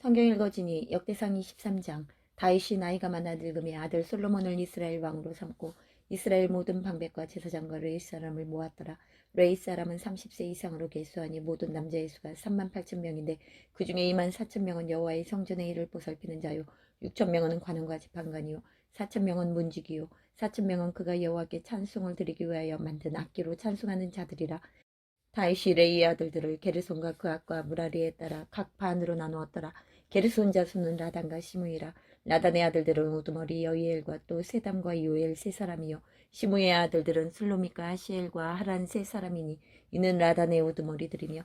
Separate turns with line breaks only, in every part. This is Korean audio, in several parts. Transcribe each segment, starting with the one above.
성경 읽어주니 역대상 23장. 다윗이 나이가 많아 늙음에 아들 솔로몬을 이스라엘 왕으로 삼고 이스라엘 모든 방백과 제사장과 레위 사람을 모았더라. 레위 사람은 30세 이상으로 계수하니 모든 남자의 수가 3만 8천 명인데 그 중에 2만 4천 명은 여호와의 성전의 일을 보살피는 자요 6천 명은 관원과 지판관이요 4천 명은 문지기요 4천 명은 그가 여호와께 찬송을 드리기 위하여 만든 악기로 찬송하는 자들이라. 다윗이 레이의 아들들을 게르손과 그 앞과 무라리에 따라 각 반으로 나누었더라. 게르손 자손은 라단과 시므이라. 라단의 아들들은 우두머리 여이엘과 또 세담과 요엘 세 사람이요 시므의 아들들은 슬로믹과 하시엘과 하란 세 사람이니 이는 라단의 우두머리들이며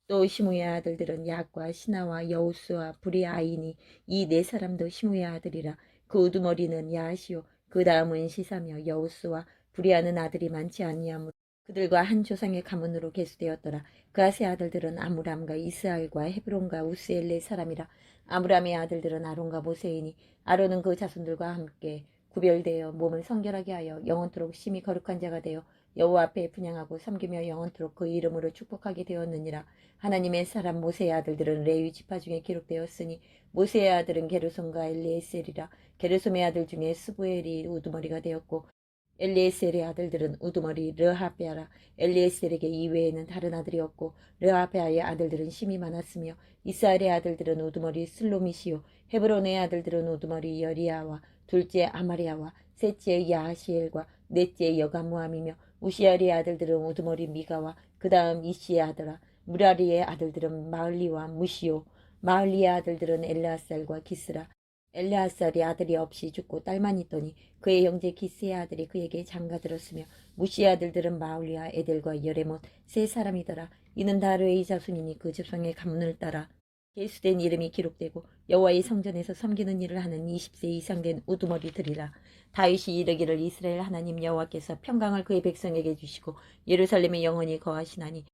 또 시므의 아들들은 야과 시나와 여우스와 브리아이니 이 네 사람도 시므의 아들이라. 그 우두머리는 야시요 그 다음은 시사며 여우스와 브리아는 아들이 많지 아니하므로 그들과 한 조상의 가문으로 계수되었더라. 그아세 아들들은 아므람과 이스하엘과 헤브론과 우스엘의 사람이라. 아므람의 아들들은 아론과 모세이니 아론은 그 자손들과 함께 구별되어 몸을 성결하게 하여 영원토록 심히 거룩한 자가 되어 여호와 앞에 분향하고 섬기며 영원토록 그 이름으로 축복하게 되었느니라. 하나님의 사람 모세의 아들들은 레위 지파 중에 기록되었으니 모세의 아들은 게르솜과 엘리에셀이라. 게르솜의 아들 중에 스부엘이 우두머리가 되었고 엘리에셀의 아들들은 우두머리 르하베아라. 엘리에셀에게 이외에는 다른 아들이 없고 르하베아의 아들들은 심이 많았으며 이스라엘의 아들들은 우두머리 슬로미시요 헤브론의 아들들은 우두머리 여리야와 둘째 아마리아와 셋째 야하시엘과 넷째 여가무함이며 우시알의 아들들은 우두머리 미가와 그 다음 이시의 아들아. 무라리의 아들들은 마을리와 무시요 마을리의 아들들은 엘르아살과 기스라. 엘르아살이 아들이 없이 죽고 딸만 있더니 그의 형제 기스의 아들이 그에게 장가들었으며 무시의 아들들은 마울리와 에델과 여레못 세 사람이더라. 이는 다 레위 자손이니 그 집성의 가문을 따라 계수된 이름이 기록되고 여호와의 성전에서 섬기는 일을 하는 20세 이상 된 우두머리들이라. 다윗이 이르기를 이스라엘 하나님 여호와께서 평강을 그의 백성에게 주시고 예루살렘에 영원히 거하시나니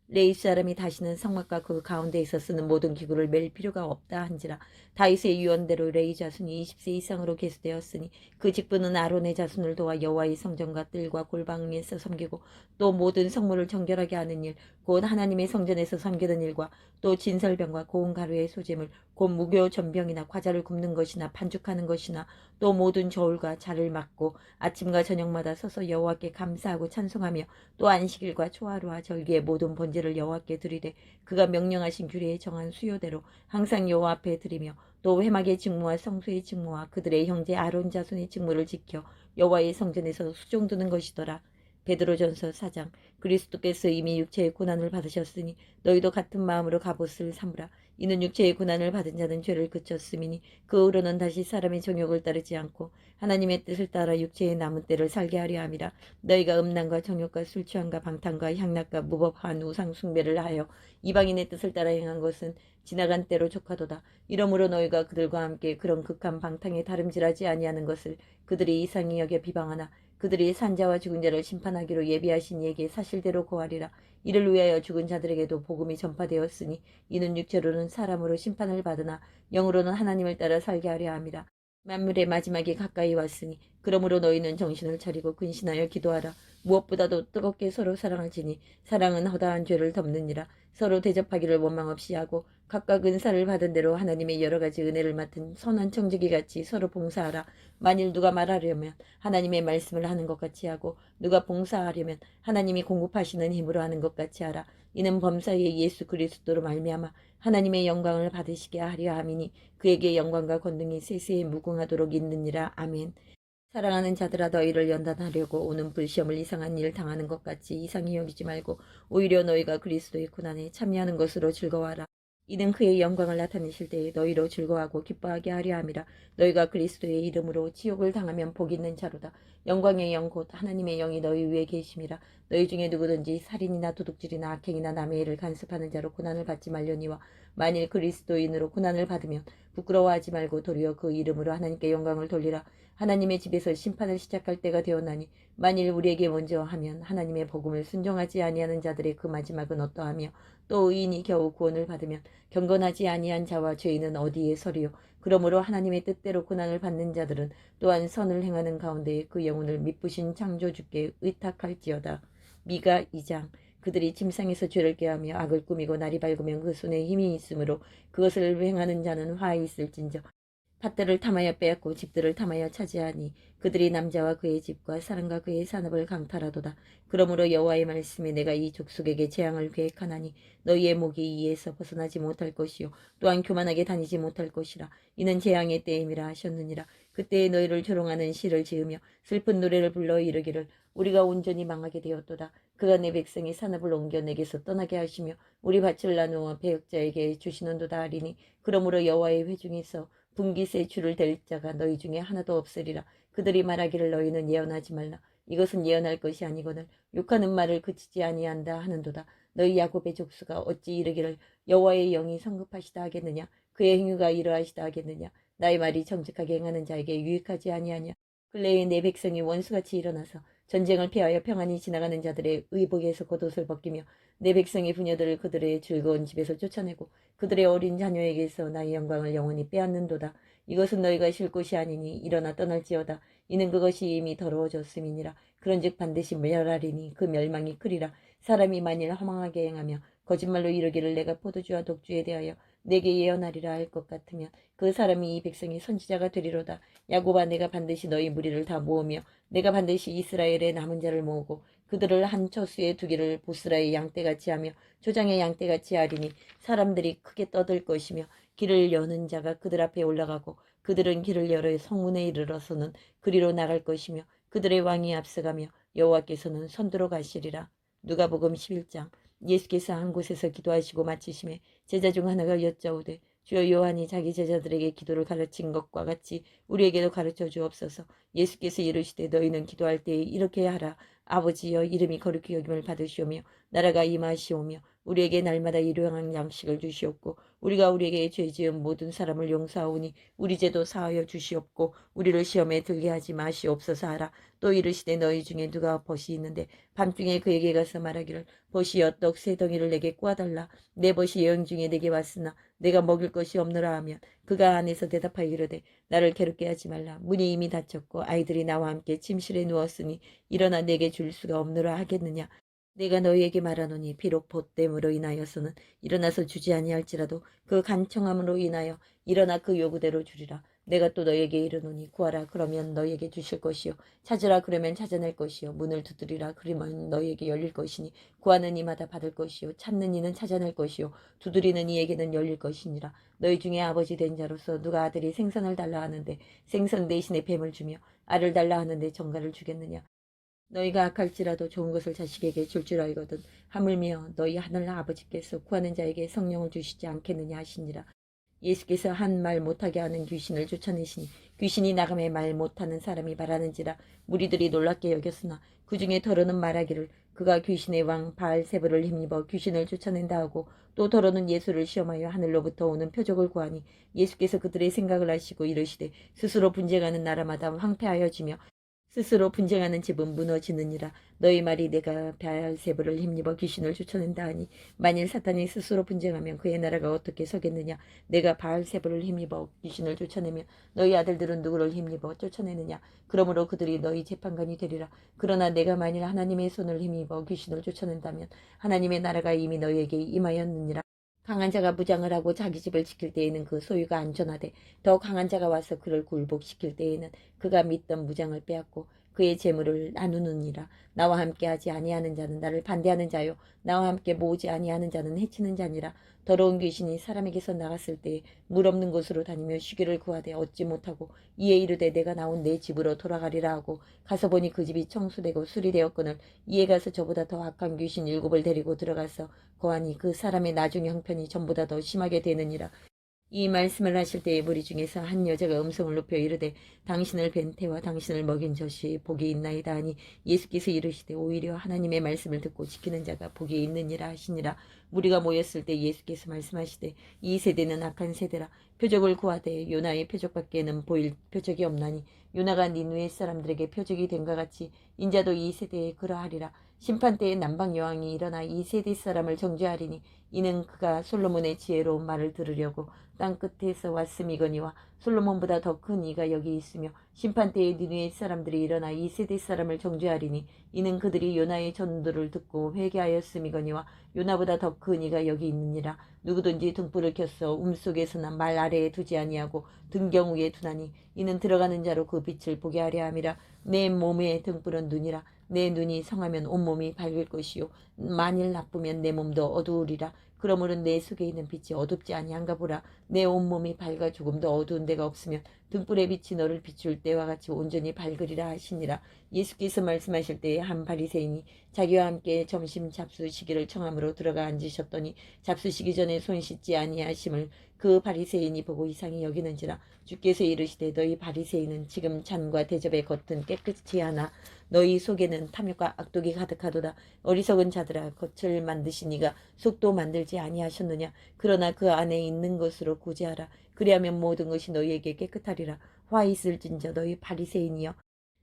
레위 사람이 다시는 성막과 그 가운데에서 쓰는 모든 기구를 맬 필요가 없다 한지라. 다윗의 유언대로 레위 자손이 20세 이상으로 계수되었으니 그 직분은 아론의 자손을 도와 여호와의 성전과 뜰과 골방에서 섬기고 또 모든 성물을 정결하게 하는 일, 곧 하나님의 성전에서 섬기는 일과 또 진설병과 고운 가루의 소재물, 곧 무교 전병이나 과자를 굽는 것이나 반죽하는 것이나 또 모든 저울과 자를 막고 아침과 저녁마다 서서 여호와께 감사하고 찬송하며 또 안식일과 초하루와 절기의 모든 번제를 여호와께 드리되 그가 명령하신 규례에 정한 수요대로 항상 여호와 앞에 드리며 또 회막의 직무와 성소의 직무와 그들의 형제 아론 자손의 직무를 지켜 여호와의 성전에서 수종드는 것이더라. 베드로전서 4장. 그리스도께서 이미 육체의 고난을 받으셨으니 너희도 같은 마음으로 갑옷을 삼으라. 이는 육체의 고난을 받은 자는 죄를 그쳤음이니 그 후로는 다시 사람의 정욕을 따르지 않고 하나님의 뜻을 따라 육체의 남은 때를 살게 하려 함이라. 너희가 음란과 정욕과 술 취함과 방탕과 향락과 무법한 우상 숭배를 하여 이방인의 뜻을 따라 행한 것은 지나간 때로 족하도다. 이러므로 너희가 그들과 함께 그런 극한 방탕에 다름질하지 아니하는 것을 그들이 이상히 여겨 비방하나 그들이 산자와 죽은 자를 심판하기로 예비하신 이에게 사실대로 고하리라. 이를 위하여 죽은 자들에게도 복음이 전파되었으니 이는 육체로는 사람으로 심판을 받으나 영으로는 하나님을 따라 살게 하려 함이라. 만물의 마지막이 가까이 왔으니 그러므로 너희는 정신을 차리고 근신하여 기도하라. 무엇보다도 뜨겁게 서로 사랑하지니 사랑은 허다한 죄를 덮느니라. 서로 대접하기를 원망 없이 하고 각각 은사를 받은 대로 하나님의 여러 가지 은혜를 맡은 선한 청지기 같이 서로 봉사하라. 만일 누가 말하려면 하나님의 말씀을 하는 것 같이 하고 누가 봉사하려면 하나님이 공급하시는 힘으로 하는 것 같이 하라. 이는 범사의 예수 그리스도로 말미암아 하나님의 영광을 받으시게 하려 함이니 그에게 영광과 권능이 세세에 무궁하도록 있느니라. 아멘. 사랑하는 자들아 너희를 연단하려고 오는 불시험을 이상한 일 당하는 것 같이 이상히 여기지 말고 오히려 너희가 그리스도의 고난에 참여하는 것으로 즐거워하라. 이는 그의 영광을 나타내실 때에 너희로 즐거워하고 기뻐하게 하려 함이라. 너희가 그리스도의 이름으로 지옥을 당하면 복 있는 자로다. 영광의 영 곧 하나님의 영이 너희 위에 계심이라. 너희 중에 누구든지 살인이나 도둑질이나 악행이나 남의 일을 간섭하는 자로 고난을 받지 말려니와 만일 그리스도인으로 고난을 받으면 부끄러워하지 말고 도리어 그 이름으로 하나님께 영광을 돌리라. 하나님의 집에서 심판을 시작할 때가 되었나니 만일 우리에게 먼저 하면 하나님의 복음을 순종하지 아니하는 자들의 그 마지막은 어떠하며 또 의인이 겨우 구원을 받으면 경건하지 아니한 자와 죄인은 어디에 서리요. 그러므로 하나님의 뜻대로 고난을 받는 자들은 또한 선을 행하는 가운데 그 영혼을 미쁘신 창조주께 의탁할지어다. 미가 2장. 그들이 침상에서 죄를 꾀하며 악을 꾸미고 날이 밝으면 그 손에 힘이 있으므로 그것을 행하는 자는 화에 있을진저. 밭들을 탐하여 빼앗고 집들을 탐하여 차지하니 그들이 남자와 그의 집과 사람과 그의 산업을 강탈하도다. 그러므로 여호와의 말씀에 내가 이 족속에게 재앙을 계획하나니 너희의 목이 이에서 벗어나지 못할 것이요 또한 교만하게 다니지 못할 것이라. 이는 재앙의 때임이라 하셨느니라. 그때에 너희를 조롱하는 시를 지으며 슬픈 노래를 불러 이르기를 우리가 온전히 망하게 되었도다. 그가 내 백성이 산업을 옮겨 내게서 떠나게 하시며 우리 밭을 나누어 배역자에게 주시는도다 하리니 그러므로 여호와의 회중에서 분깃에 줄을 댈 자가 너희 중에 하나도 없으리라. 그들이 말하기를 너희는 예언하지 말라. 이것은 예언할 것이 아니거늘 욕하는 말을 그치지 아니한다 하는도다. 너희 야곱의 족수가 어찌 이르기를 여호와의 영이 성급하시다 하겠느냐. 그의 행위가 이러하시다 하겠느냐. 나의 말이 정직하게 행하는 자에게 유익하지 아니하냐. 근래에 내 백성이 원수같이 일어나서 전쟁을 피하여 평안히 지나가는 자들의 의복에서 겉옷을 벗기며 내 백성의 부녀들을 그들의 즐거운 집에서 쫓아내고 그들의 어린 자녀에게서 나의 영광을 영원히 빼앗는도다. 이것은 너희가 쉴 곳이 아니니 일어나 떠날지어다. 이는 그것이 이미 더러워졌음이니라. 그런즉 반드시 멸하리니 그 멸망이 크리라. 사람이 만일 허망하게 행하며 거짓말로 이르기를 내가 포도주와 독주에 대하여 내게 예언하리라 할 것 같으면 그 사람이 이 백성의 선지자가 되리로다. 야곱아 내가 반드시 너희 무리를 다 모으며 내가 반드시 이스라엘의 남은 자를 모으고 그들을 한 처수에 두기를 보스라의 양떼같이 하며 조장의 양떼같이 하리니 사람들이 크게 떠들 것이며 길을 여는 자가 그들 앞에 올라가고 그들은 길을 열어 성문에 이르러서는 그리로 나갈 것이며 그들의 왕이 앞서가며 여호와께서는 선두로 가시리라. 누가복음 11장. 예수께서 한 곳에서 기도하시고 마치심에 제자 중 하나가 여짜오되 주여 요한이 자기 제자들에게 기도를 가르친 것과 같이 우리에게도 가르쳐 주옵소서. 예수께서 이르시되 너희는 기도할 때에 이렇게 하라. 아버지여 이름이 거룩히 여김을 받으시오며 나라가 임하시오며 우리에게 날마다 일용할 양식을 주시옵고 우리가 우리에게 죄 지은 모든 사람을 용서하오니 우리 죄도 사하여 주시옵고 우리를 시험에 들게 하지 마시옵소서 하라. 또 이르시되 너희 중에 누가 벗이 있는데 밤중에 그에게 가서 말하기를 벗이여 떡 세 덩이를 내게 구하달라. 내 벗이 여행 중에 내게 왔으나 내가 먹일 것이 없노라 하면 그가 안에서 대답하여 이르되 나를 괴롭게 하지 말라. 문이 이미 닫혔고 아이들이 나와 함께 침실에 누웠으니 일어나 내게 줄 수가 없노라 하겠느냐. 내가 너희에게 말하노니 비록 벗됨으로 인하여서는 일어나서 주지 아니할지라도 그 간청함으로 인하여 일어나 그 요구대로 주리라. 내가 또 너희에게 이르노니 구하라 그러면 너희에게 주실 것이요 찾으라 그러면 찾아낼 것이요 문을 두드리라 그러면 너희에게 열릴 것이니 구하는 이마다 받을 것이요 찾는 이는 찾아낼 것이요 두드리는 이에게는 열릴 것이니라. 너희 중에 아버지 된 자로서 누가 아들이 생선을 달라 하는데 생선 대신에 뱀을 주며 알을 달라 하는데 정갈을 주겠느냐. 너희가 악할지라도 좋은 것을 자식에게 줄 알거든 하물며 너희 하늘 아버지께서 구하는 자에게 성령을 주시지 않겠느냐 하시니라. 예수께서 한 말 못하게 하는 귀신을 쫓아내시니 귀신이 나감에 말 못하는 사람이 말하는지라. 무리들이 놀랍게 여겼으나 그 중에 더러는 말하기를 그가 귀신의 왕 바알세불을 힘입어 귀신을 쫓아낸다 하고 또 더러는 예수를 시험하여 하늘로부터 오는 표적을 구하니 예수께서 그들의 생각을 아시고 이르시되 스스로 분쟁하는 나라마다 황폐하여지며 스스로 분쟁하는 집은 무너지느니라. 너희 말이 내가 바알세불을 힘입어 귀신을 쫓아낸다 하니 만일 사탄이 스스로 분쟁하면 그의 나라가 어떻게 서겠느냐. 내가 바알세불을 힘입어 귀신을 쫓아내면 너희 아들들은 누구를 힘입어 쫓아내느냐. 그러므로 그들이 너희 재판관이 되리라. 그러나 내가 만일 하나님의 손을 힘입어 귀신을 쫓아낸다면 하나님의 나라가 이미 너희에게 임하였느니라. 강한 자가 무장을 하고 자기 집을 지킬 때에는 그 소유가 안전하되 더 강한 자가 와서 그를 굴복시킬 때에는 그가 믿던 무장을 빼앗고 그의 재물을 나누느니라. 나와 함께 하지 아니하는 자는 나를 반대하는 자요 나와 함께 모으지 아니하는 자는 해치는 자니라. 더러운 귀신이 사람에게서 나갔을 때에 물 없는 곳으로 다니며 쉬기를 구하되 얻지 못하고 이에 이르되 내가 나온 내 집으로 돌아가리라 하고 가서 보니 그 집이 청소되고 수리되었거늘 이에 가서 저보다 더 악한 귀신 7을 데리고 들어가서 거하니 그 사람의 나중 형편이 전보다 더 심하게 되느니라. 이 말씀을 하실 때에 무리 중에서 한 여자가 음성을 높여 이르되 당신을 뵌 태와 당신을 먹인 젖이 복이 있나이다 하니 예수께서 이르시되 오히려 하나님의 말씀을 듣고 지키는 자가 복이 있느니라 하시니라. 무리가 모였을 때 예수께서 말씀하시되 이 세대는 악한 세대라. 표적을 구하되 요나의 표적밖에는 보일 표적이 없나니 요나가 니느웨 사람들에게 표적이 된과 같이 인자도 이 세대에 그러하리라. 심판 때에 남방 여왕이 일어나 이 세대 사람을 정죄하리니 이는 그가 솔로몬의 지혜로운 말을 들으려고 땅 끝에서 왔음이거니와 솔로몬보다 더 큰 이가 여기 있으며 심판때에 니느웨 사람들이 일어나 이 세대 사람을 정죄하리니 이는 그들이 요나의 전도를 듣고 회개하였음이거니와 요나보다 더 큰 이가 여기 있느니라. 누구든지 등불을 켜서 속에서나 말 아래에 두지 아니하고 등경 위에 두나니 이는 들어가는 자로 그 빛을 보게 하려 함이라. 내 몸의 등불은 눈이라. 내 눈이 성하면 온몸이 밝을 것이요 만일 나쁘면 내 몸도 어두우리라. 그러므로 내 속에 있는 빛이 어둡지 아니한가 보라. 내 온몸이 밝아 조금도 어두운 데가 없으면 등불의 빛이 너를 비출 때와 같이 온전히 밝으리라 하시니라. 예수께서 말씀하실 때에 한 바리새인이 자기와 함께 점심 잡수시기를 청함으로 들어가 앉으셨더니 잡수시기 전에 손 씻지 아니하심을 그 바리새인이 보고 이상히 여기는지라. 주께서 이르시되 너희 바리새인은 지금 잔과 대접의 겉은 깨끗이 하나 너희 속에는 탐욕과 악독이 가득하도다. 어리석은 자들아, 겉을 만드시니가 속도 만들지 아니하셨느냐. 그러나 그 안에 있는 것으로 구제하라. 그리하면 모든 것이 너희에게 깨끗하리라. 화 있을진저 너희 바리새인이여,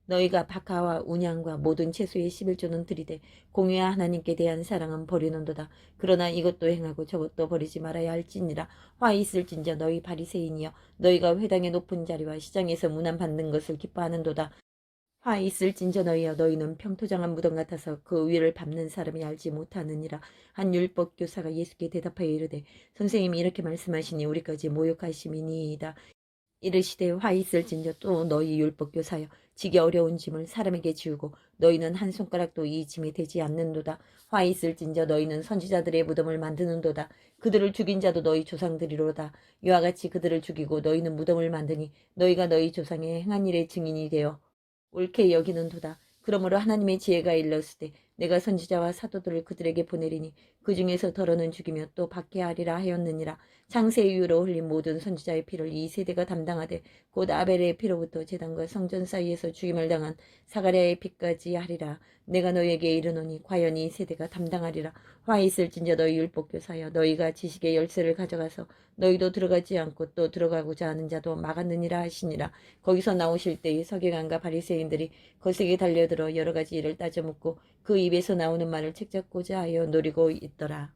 너희가 박하와 운양과 모든 채소의 11조는 들이되 공의와 하나님께 대한 사랑은 버리는도다. 그러나 이것도 행하고 저것도 버리지 말아야 할지니라. 화 있을진저 너희 바리새인이여, 너희가 회당의 높은 자리와 시장에서 문안 받는 것을 기뻐하는도다. 화 있을진저 너희여, 너희는 평토장한 무덤 같아서 그 위를 밟는 사람이 알지 못하느니라. 한 율법 교사가 예수께 대답하여 이르되 선생님이 이렇게 말씀하시니 우리까지 모욕하심이니이다. 이르시되 화 있을진저 또 너희 율법 교사여, 지기 어려운 짐을 사람에게 지우고 너희는 한 손가락도 이 짐이 되지 않는도다. 화 있을진저 너희는 선지자들의 무덤을 만드는도다. 그들을 죽인 자도 너희 조상들이로다. 이와 같이 그들을 죽이고 너희는 무덤을 만드니 너희가 너희 조상의 행한 일의 증인이 되어 옳게 여기는도다. 그러므로 하나님의 지혜가 일렀으되 내가 선지자와 사도들을 그들에게 보내리니 그 중에서 더러는 죽이며 또 박해하리라 하였느니라. 창세 이후로 흘린 모든 선지자의 피를 이 세대가 담당하되 곧 아벨의 피로부터 제단과 성전 사이에서 죽임을 당한 사가랴의 피까지 하리라. 내가 너희에게 이르노니 과연 이 세대가 담당하리라. 화 있을진저 너희 율법교사여, 너희가 지식의 열쇠를 가져가서 너희도 들어가지 않고 또 들어가고자 하는 자도 막았느니라 하시니라. 거기서 나오실 때에 서기관과 바리새인들이 거세게 달려들어 여러 가지 일을 따져 묻고 그 입에서 나오는 말을 책잡고자 하여 노리고 있더라.